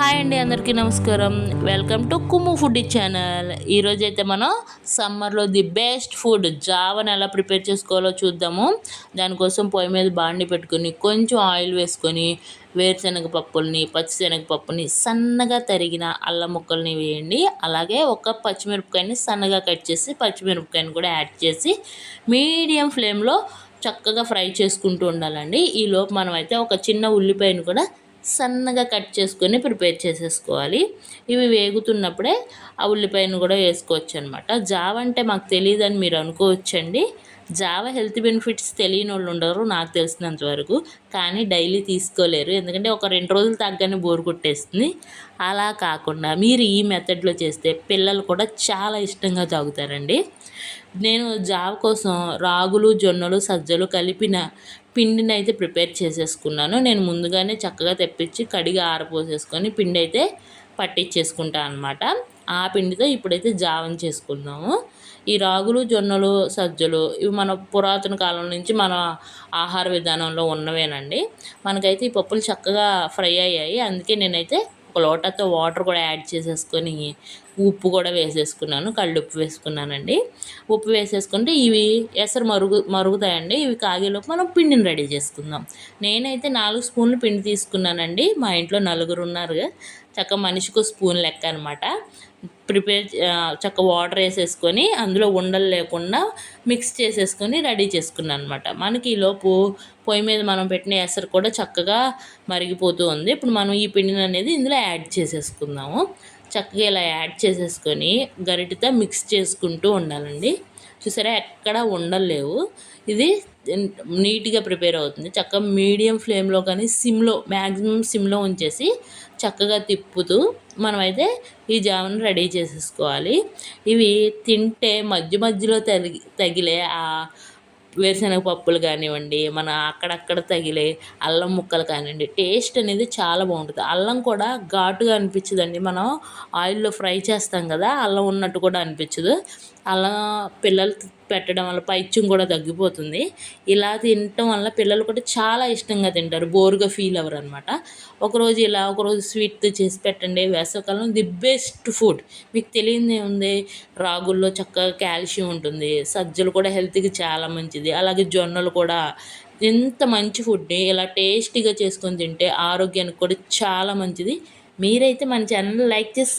Hi అండి, అందరికీ నమస్కారం. Welcome to Kummu food channel. ఈరోజైతే మనం సమ్మర్లో ది బెస్ట్ ఫుడ్ జావని ఎలా ప్రిపేర్ చేసుకోవాలో చూద్దాము. దానికోసం పొయ్యి మీద బాండి పెట్టుకొని కొంచెం ఆయిల్ వేసుకొని వేరుశనగ పప్పుల్ని, పచ్చిశనగపప్పుని, సన్నగా తరిగిన అల్లం ముక్కల్ని వేయండి. అలాగే ఒక పచ్చిమిరపకాయని సన్నగా కట్ చేసి పచ్చిమిరపకాయని కూడా యాడ్ చేసి మీడియం ఫ్లేమ్లో చక్కగా ఫ్రై చేసుకుంటూ ఉండాలండి. ఈలోపు మనమైతే ఒక చిన్న ఉల్లిపాయను కూడా సన్నగా కట్ చేసుకొని ప్రిపేర్ చేసేసుకోవాలి. ఇవి వేగుతున్నప్పుడే ఆ ఉల్లిపాయను కూడా వేసుకోవచ్చు అనమాట. జావ అంటే మాకు తెలియదని మీరు అనుకోవచ్చండి. జావ హెల్త్ బెనిఫిట్స్ తెలియని వాళ్ళు ఉండరు నాకు తెలిసినంత వరకు. కానీ డైలీ తీసుకోలేరు, ఎందుకంటే ఒక 2 రోజులు తగ్గని బోర్ కొట్టేస్తుంది. అలా కాకుండా మీరు ఈ మెథడ్లో చేస్తే పిల్లలు కూడా చాలా ఇష్టంగా తాగుతారండి. నేను జావ కోసం రాగులు, జొన్నలు, సజ్జలు కలిపిన పిండిని అయితే ప్రిపేర్ చేసేసుకున్నాను. నేను ముందుగానే చక్కగా తెప్పించి కడిగి ఆరపోసేసుకొని పిండి అయితే పట్టించేసుకుంటాను అనమాట. ఆ పిండితో ఇప్పుడైతే జావం చేసుకుందాము. ఈ రాగులు, జొన్నలు, సజ్జలు ఇవి మన పురాతన కాలం నుంచి మన ఆహార విధానంలో ఉన్నవేనండి. మనకైతే ఈ పప్పులు చక్కగా ఫ్రై అయ్యాయి. అందుకే నేనైతే ఒక లోటాతో వాటర్ కూడా యాడ్ చేసేసుకొని ఉప్పు కూడా వేసేసుకున్నాను, కళ్ళుప్పు వేసుకున్నానండి. ఉప్పు వేసేసుకుంటే ఇవి ఎసరు మరుగుతాయండి. ఇవి కాగేలోపు మనం పిండిని రెడీ చేసుకుందాం. నేనైతే 4 స్పూన్లు పిండి తీసుకున్నానండి. మా ఇంట్లో నలుగురు ఉన్నారు, చక్క మనిషికి స్పూన్ లెక్క అనమాట. చక్క వాటర్ వేసేసుకొని అందులో ఉండలు లేకుండా మిక్స్ చేసేసుకొని రెడీ చేసుకున్నాను అనమాట. మనకి ఈలోపు పొయ్యి మీద మనం పెట్టిన ఎసరు కూడా చక్కగా మరిగిపోతూ ఉంది. ఇప్పుడు మనం ఈ పిండిని అనేది ఇందులో యాడ్ చేసేసుకుందాము. చక్కగా ఇలా యాడ్ చేసేసుకొని గరిటెతో మిక్స్ చేసుకుంటూ ఉండాలండి. చూసారా, ఎక్కడ ఉండలేవు. ఇది నీట్గా ప్రిపేర్ అవుతుంది. చక్కగా మీడియం ఫ్లేమ్లో కానీ మ్యాక్సిమం సిమ్లో ఉంచేసి చక్కగా తిప్పుతూ మనమైతే ఈ జామును రెడీ చేసేసుకోవాలి. ఇవి తింటే మధ్య మధ్యలో తగిలే ఆ వేరుశనగ పప్పులు కానివ్వండి, మన అక్కడక్కడ తగిలే అల్లం ముక్కలు కానివ్వండి, టేస్ట్ అనేది చాలా బాగుంటుంది. అల్లం కూడా ఘాటుగా అనిపించదండి. మనం ఆయిల్లో ఫ్రై చేస్తాం కదా, అల్లం ఉన్నట్టు కూడా అనిపించదు. అలా పిల్లలు పెట్టడం వల్ల పైత్యం కూడా తగ్గిపోతుంది. ఇలా తినటం వల్ల పిల్లలు కూడా చాలా ఇష్టంగా తింటారు, బోరుగా ఫీల్ అవ్వరు అనమాట. ఒకరోజు ఇలా, ఒకరోజు స్వీట్తో చేసి పెట్టండి. వేసవికాలం ది బెస్ట్ ఫుడ్. మీకు తెలియదే ఉంది, రాగుల్లో చక్కగా కాల్షియం ఉంటుంది. సజ్జలు కూడా హెల్త్కి చాలా మంచిది. అలాగే జొన్నలు కూడా ఎంత మంచి ఫుడ్ని ఇలా టేస్టీగా చేసుకొని తింటే ఆరోగ్యానికి కూడా చాలా మంచిది. మీరైతే మన ఛానల్ లైక్ చేసి